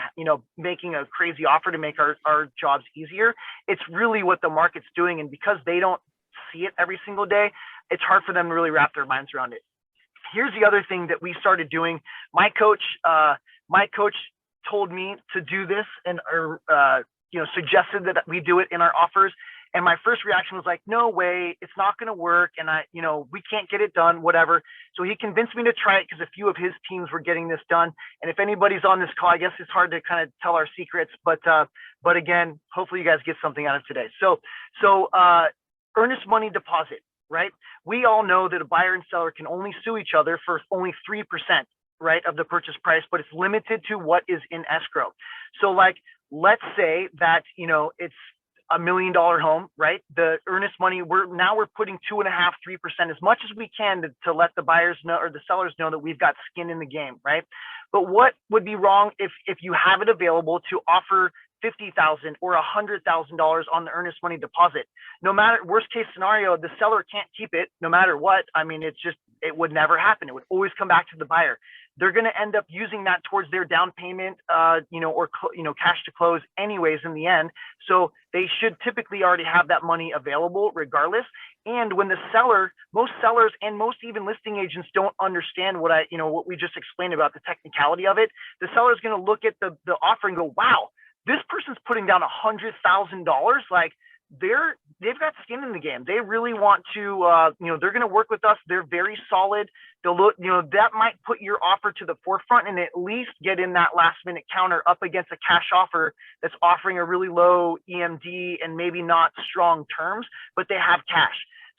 making a crazy offer to make our jobs easier. It's really what the market's doing. And because they don't see it every single day, it's hard for them to really wrap their minds around it. Here's the other thing that we started doing. My coach told me to do this and suggested that we do it in our offers. And my first reaction was like, no way, it's not going to work. And we can't get it done, whatever. So he convinced me to try it because a few of his teams were getting this done. And if anybody's on this call, I guess it's hard to kind of tell our secrets, but again, hopefully you guys get something out of today. So earnest money deposit, right? We all know that a buyer and seller can only sue each other for only 3%, right, of the purchase price, but it's limited to what is in escrow. So like, let's say that, you know, it's $1 million home, right? The earnest money, we're putting 2.5%, 3%, as much as we can to let the buyers know or the sellers know that we've got skin in the game, right? But what would be wrong if you have it available to offer $50,000 or $100,000 on the earnest money deposit? No matter, worst case scenario, the seller can't keep it no matter what. I mean, it would never happen. It would always come back to the buyer. They're going to end up using that towards their down payment, or cash to close anyways in the end. So they should typically already have that money available regardless. And when the seller, most sellers and most even listing agents don't understand what we just explained about the technicality of it, the seller is going to look at the offer and go, wow, this person's putting down $100,000. Like they've got skin in the game. They really want to, they're going to work with us. They're very solid. They'll look, that might put your offer to the forefront and at least get in that last minute counter up against a cash offer that's offering a really low EMD and maybe not strong terms, but they have cash.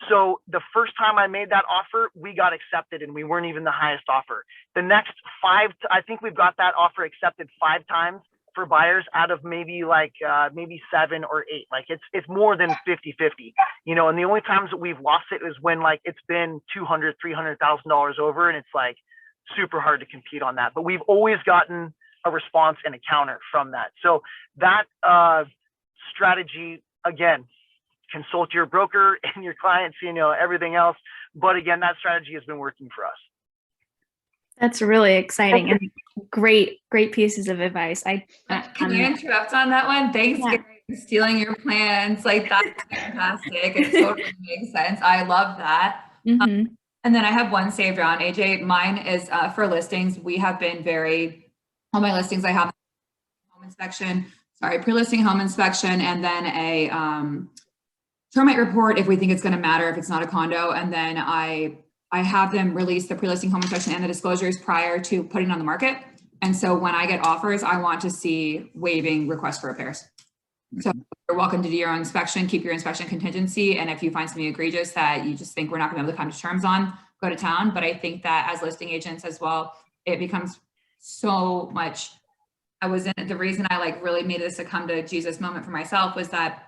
So the first time I made that offer, we got accepted and we weren't even the highest offer. The next I think we've got that offer accepted 5 times for buyers out of maybe like maybe 7 or 8. Like it's more than 50-50, you know, and the only times that we've lost it is when like it's been $200,000, $300,000 over, and it's like super hard to compete on that. But we've always gotten a response and a counter from that. So that strategy, again, consult your broker and your clients, you know, everything else. But again, that strategy has been working for us. That's really exciting and great pieces of advice. Can I interrupt on that one? Thanks, Yeah. Gary, for stealing your plans. Like, that's fantastic. It totally makes sense. I love that. Mm-hmm. And then I have one saved around, AJ. Mine is for listings. We have been on my listings, I have home inspection, pre-listing home inspection, and then a termite report if we think it's going to matter, if it's not a condo. And then I have them release the pre-listing home inspection and the disclosures prior to putting it on the market. And so when I get offers, I want to see waiving requests for repairs. So you're welcome to do your own inspection, keep your inspection contingency. And if you find something egregious that you just think we're not gonna be able to come to terms on, go to town. But I think that as listing agents as well, it becomes so much. The reason I like really made this a come to Jesus moment for myself was that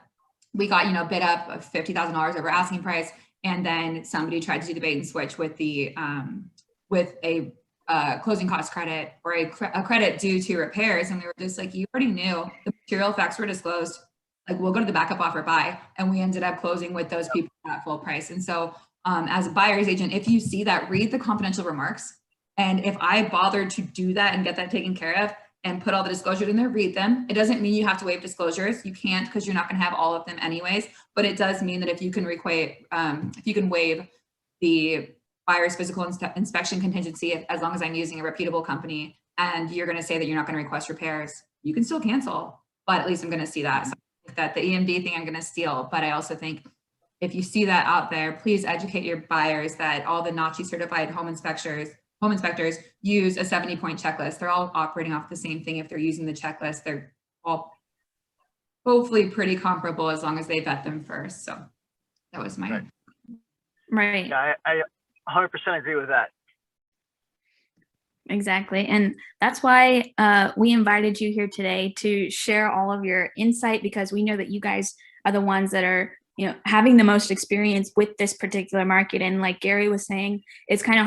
we got, you know, bid up of $50,000 over asking price. And then somebody tried to do the bait and switch with the with a closing cost credit or a credit due to repairs. And we were just like, you already knew the material facts were disclosed. Like, we'll go to the backup offer buy. And we ended up closing with those people at full price. And so as a buyer's agent, if you see that, read the confidential remarks. And if I bothered to do that and get that taken care of and put all the disclosures in there, read them. It doesn't mean you have to waive disclosures. You can't, because you're not going to have all of them anyways. But it does mean that if you can waive the buyer's physical inspection contingency, as long as I'm using a reputable company, and you're going to say that you're not going to request repairs, you can still cancel. But at least I'm going to see that. So I think that the EMD thing I'm going to steal. But I also think if you see that out there, please educate your buyers that all the NACHI certified home inspectors use a 70-point checklist. They're all operating off the same thing. If they're using the checklist, they're all hopefully pretty comparable as long as they vet them first. So that was my right. Yeah, I 100% agree with that. Exactly. And that's why we invited you here today to share all of your insight, because we know that you guys are the ones that are, you know, having the most experience with this particular market. And like Gary was saying, it's kind of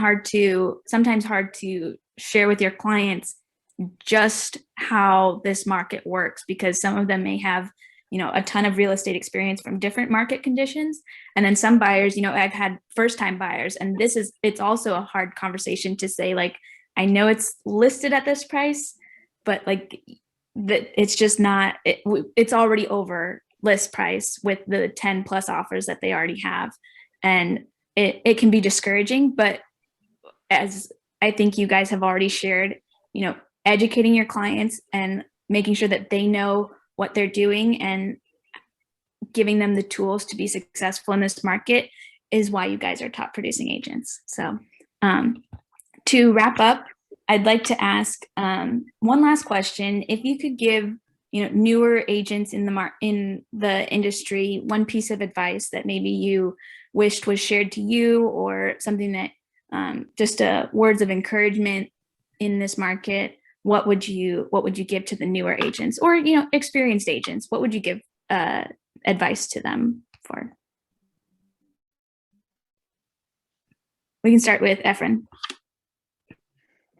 sometimes hard to share with your clients just how this market works, because some of them may have, you know, a ton of real estate experience from different market conditions. And then some buyers, you know, I've had first-time buyers, and it's also a hard conversation to say, like, I know it's listed at this price, but like that it's just not, it's already over list price with the 10 plus offers that they already have. And it can be discouraging, but as I think you guys have already shared, you know, educating your clients and making sure that they know what they're doing and giving them the tools to be successful in this market is why you guys are top producing agents. So to wrap up, I'd like to ask one last question. If you could give, you know, newer agents in the industry one piece of advice that maybe you wished was shared to you, or something that just words of encouragement in this market, what would you give to the newer agents, or, you know, experienced agents? What would you give advice to them for? We can start with Efrain.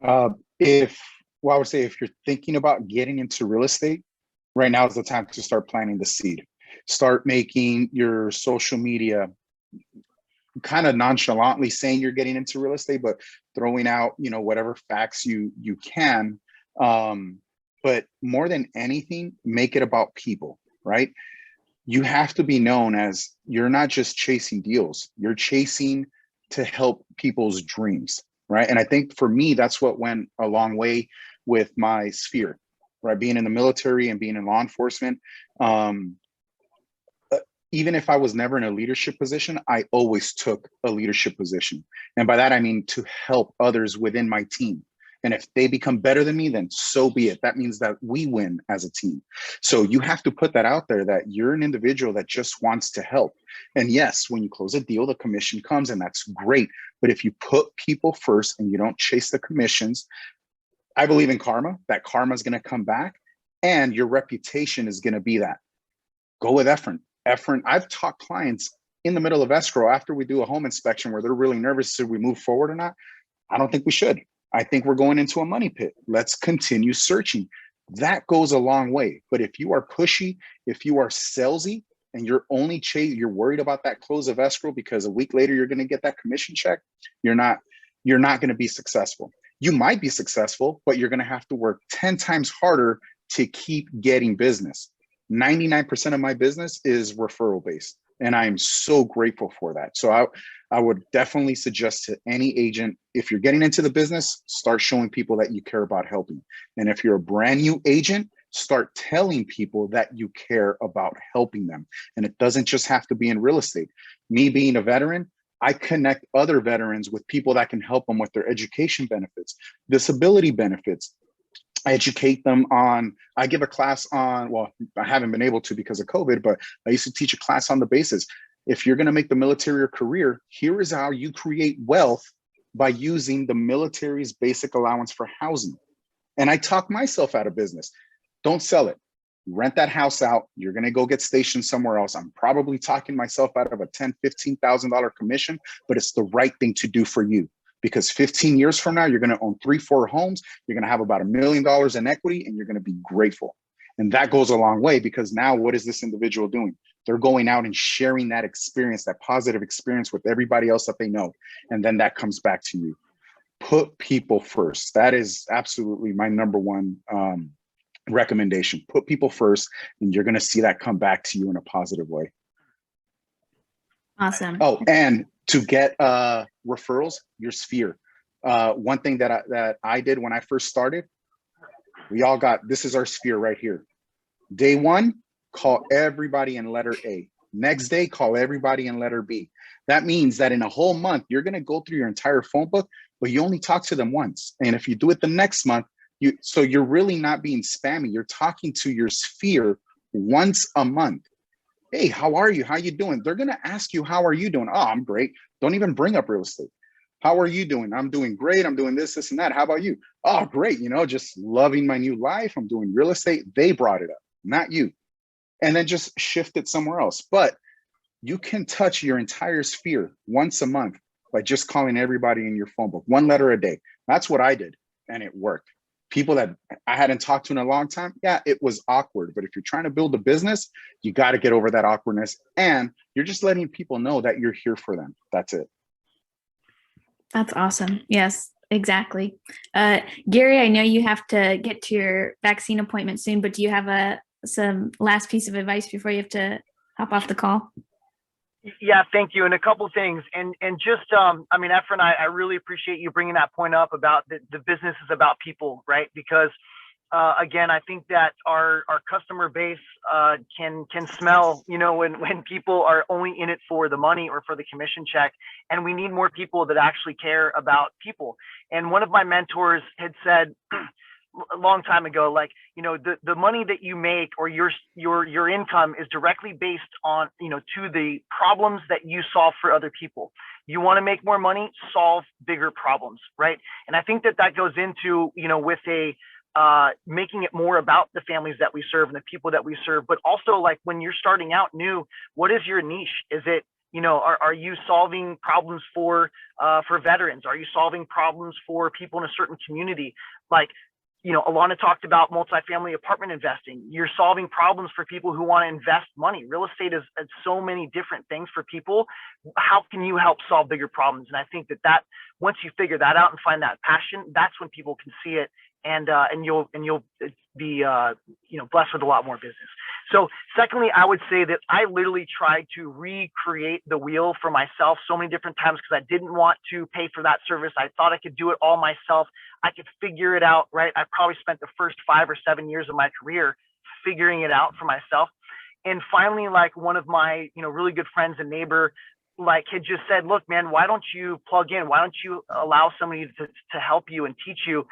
I would say if you're thinking about getting into real estate, right now is the time to start planting the seed. Start making your social media kind of nonchalantly saying you're getting into real estate, but throwing out, you know, whatever facts you can. But more than anything, make it about people, right? You have to be known as, you're not just chasing deals, you're chasing to help people's dreams, right? And I think for me, that's what went a long way with my sphere, right? Being in the military and being in law enforcement. Even if I was never in a leadership position, I always took a leadership position. And by that, I mean to help others within my team. And if they become better than me, then so be it. That means that we win as a team. So you have to put that out there, that you're an individual that just wants to help. And yes, when you close a deal, the commission comes, and that's great. But if you put people first and you don't chase the commissions, I believe in karma. That karma is going to come back, and your reputation is going to be that. Go with Efrain. Efrain, I've taught clients in the middle of escrow after we do a home inspection where they're really nervous, should we move forward or not? I don't think we should. I think we're going into a money pit. Let's continue searching. That goes a long way. But if you are pushy, if you are salesy, and you're only you're worried about that close of escrow because a week later you're going to get that commission check, you're not going to be successful. You might be successful, but you're going to have to work 10 times harder to keep getting business. 99% of my business is referral based, and I'm so grateful for that. So I would definitely suggest to any agent, if you're getting into the business, start showing people that you care about helping. And if you're a brand new agent, start telling people that you care about helping them. And it doesn't just have to be in real estate. Me being a veteran, I connect other veterans with people that can help them with their education benefits, disability benefits. I educate them on, I give a class on, well, I haven't been able to because of COVID, but I used to teach a class on the basis. If you're going to make the military a career, here is how you create wealth by using the military's basic allowance for housing. And I talk myself out of business. Don't sell it. Rent that house out. You're going to go get stationed somewhere else. I'm probably talking myself out of a $10,000, $15,000 commission, but it's the right thing to do for you. Because 15 years from now, you're going to own 3-4 homes. You're going to have about $1 million in equity, and you're going to be grateful. And that goes a long way, because now what is this individual doing? They're going out and sharing that experience, that positive experience, with everybody else that they know. And then that comes back to you. Put people first. That is absolutely my number one recommendation. Put people first, and you're going to see that come back to you in a positive way. Awesome. Oh, and to get referrals, your sphere. One thing that I did when I first started, we all got, this is our sphere right here. Day one, call everybody in letter A. Next day, call everybody in letter B. That means that in a whole month, you're going to go through your entire phone book, but you only talk to them once. And if you do it the next month, so you're really not being spammy. You're talking to your sphere once a month. Hey, how are you? How you doing? They're going to ask you, how are you doing? Oh, I'm great. Don't even bring up real estate. How are you doing? I'm doing great. I'm doing this, and that. How about you? Oh, great. You know, just loving my new life. I'm doing real estate. They brought it up, not you. And then just shift it somewhere else. But you can touch your entire sphere once a month by just calling everybody in your phone book, one letter a day. That's what I did, and it worked. People that I hadn't talked to in a long time, yeah, it was awkward. But if you're trying to build a business, you got to get over that awkwardness. And you're just letting people know that you're here for them. That's it. That's awesome. Yes, exactly. Gary, I know you have to get to your vaccine appointment soon, but do you have some last piece of advice before you have to hop off the call? Yeah, thank you. And a couple things. And just, I mean, Efrain, I really appreciate you bringing that point up about the business is about people, right? Because, again, I think that our customer base can smell, you know, when people are only in it for the money or for the commission check. And we need more people that actually care about people. And one of my mentors had said a long time ago, like, you know, the money that you make or your income is directly based on, you know, to the problems that you solve for other people. You want to make more money, solve bigger problems, right? And I think that goes into, you know, with making it more about the families that we serve and the people that we serve, but also, like, when you're starting out new, what is your niche? Is it, you know, are you solving problems for veterans? Are you solving problems for people in a certain community? Like, you know, Alanna talked about multifamily apartment investing. You're solving problems for people who want to invest money. Real estate is so many different things for people. How can you help solve bigger problems? And I think that once you figure that out and find that passion, that's when people can see it, and you'll be you know, blessed with a lot more business. So secondly, I would say that I literally tried to recreate the wheel for myself so many different times because I didn't want to pay for that service. I thought I could do it all myself. I could figure it out, right? I probably spent the first 5 or 7 years of my career figuring it out for myself. And finally, like, one of my, you know, really good friends and neighbor like had just said, look, man, why don't you plug in? Why don't you allow somebody to help you and teach you?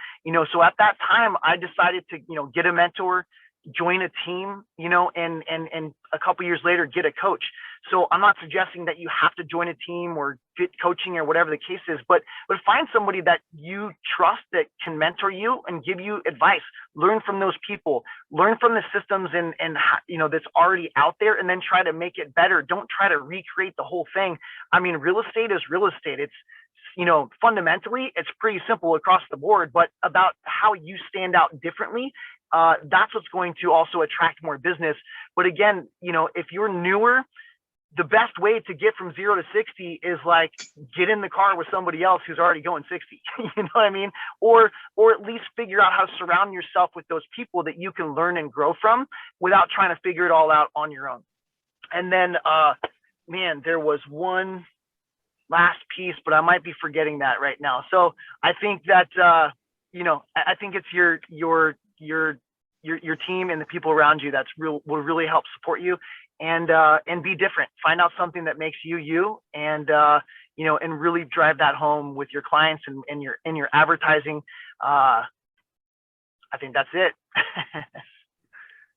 So at that time I decided to, get a mentor, join a team, and a couple years later get a coach. So I'm not suggesting that you have to join a team or get coaching or whatever the case is, but find somebody that you trust that can mentor you and give you advice. Learn from those people, learn from the systems and that's already out there, and then try to make it better. Don't try to recreate the whole thing. I mean, real estate is real estate. It's fundamentally, it's pretty simple across the board, but about how you stand out differently, that's what's going to also attract more business. But again, if you're newer, the best way to get from 0 to 60 is like get in the car with somebody else who's already going 60. You know what I mean? Or at least figure out how to surround yourself with those people that you can learn and grow from without trying to figure it all out on your own. And then, man, there was one last piece, but I might be forgetting that right now. So I think that, I think it's your team and the people around you will really help support you. And be different. Find out something that makes you, and and really drive that home with your clients and your advertising. I think that's it.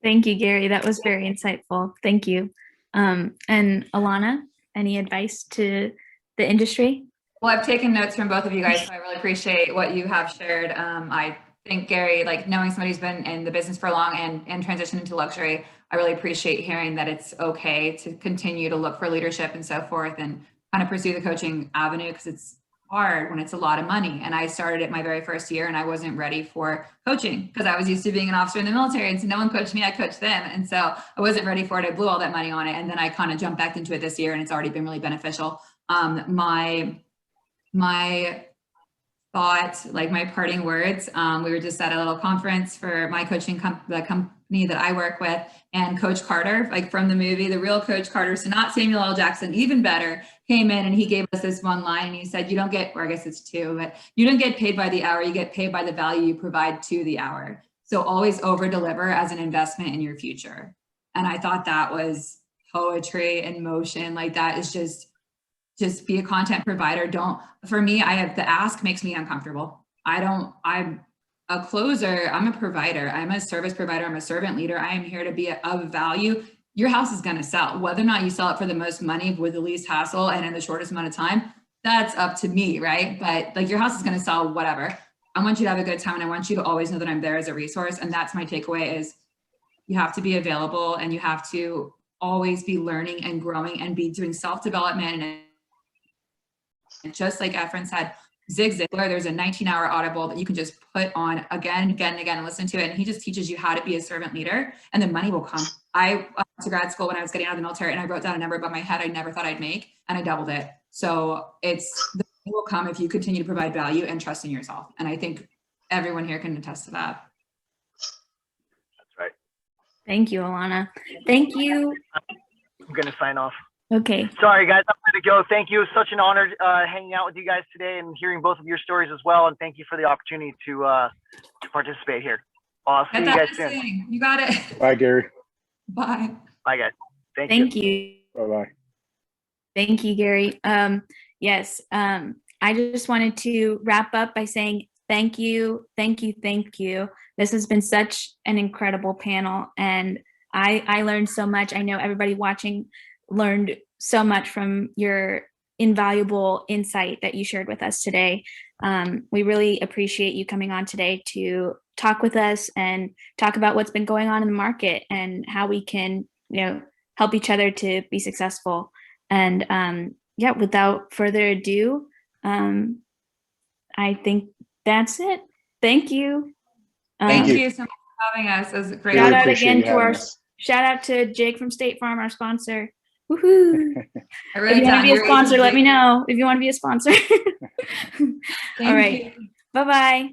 Thank you, Gary. That was very insightful. Thank you. And Alanna, any advice to the industry? Well, I've taken notes from both of you guys, so I really appreciate what you have shared. I think, Gary, like knowing somebody who's been in the business for long and transitioned into luxury, I really appreciate hearing that it's okay to continue to look for leadership and so forth and kind of pursue the coaching avenue, because it's hard when it's a lot of money. And I started it my very first year and I wasn't ready for coaching because I was used to being an officer in the military, and so no one coached me, I coached them. And so I wasn't ready for it. I blew all that money on it. And then I kind of jumped back into it this year and it's already been really beneficial. My thought, like my parting words, we were just at a little conference for my coaching the company that I work with, and Coach Carter, like from the movie, the real Coach Carter, so not Samuel L. Jackson, even better, came in and he gave us this one line and he said, you don't get, or I guess it's two, but you don't get paid by the hour, you get paid by the value you provide to the hour. So always over deliver as an investment in your future. And I thought that was poetry in motion. Like that is just be a content provider. For me, the ask makes me uncomfortable. I'm a closer, I'm a provider, I'm a service provider, I'm a servant leader. I am here to be of value. Your house is going to sell, whether or not you sell it for the most money with the least hassle and in the shortest amount of time, that's up to me, right? But like your house is going to sell, whatever. I want you to have a good time and I want you to always know that I'm there as a resource. And that's my takeaway is you have to be available and you have to always be learning and growing and be doing self-development. And just like Efrain said, Zig Ziglar, there's a 19-hour Audible that you can just put on again and again and again and listen to it. And he just teaches you how to be a servant leader and the money will come. I went to grad school when I was getting out of the military and I wrote down a number above my head I never thought I'd make, and I doubled it. So the money will come if you continue to provide value and trust in yourself. And I think everyone here can attest to that. That's right. Thank you, Alanna. Thank you. I'm going to sign off. Okay. Sorry, guys, I'm going to go. Thank you. It's such an honor hanging out with you guys today and hearing both of your stories as well. And thank you for the opportunity to participate here. I'll see you guys soon. You got it. Bye, Gary. Bye. Bye, guys. Thank you. Bye-bye. Thank you, Gary. Yes, I just wanted to wrap up by saying thank you, thank you, thank you. This has been such an incredible panel, and I learned so much. I know everybody watching learned so much from your invaluable insight that you shared with us today. We really appreciate you coming on today to talk with us and talk about what's been going on in the market and how we can, help each other to be successful. And yeah, without further ado, I think that's it. Thank you. Thank you so much for having us. It was great. Shout out again to shout out to Jake from State Farm, our sponsor. Woohoo! If you want to be a sponsor, let me know. If you want to be a sponsor. All right. Bye-bye.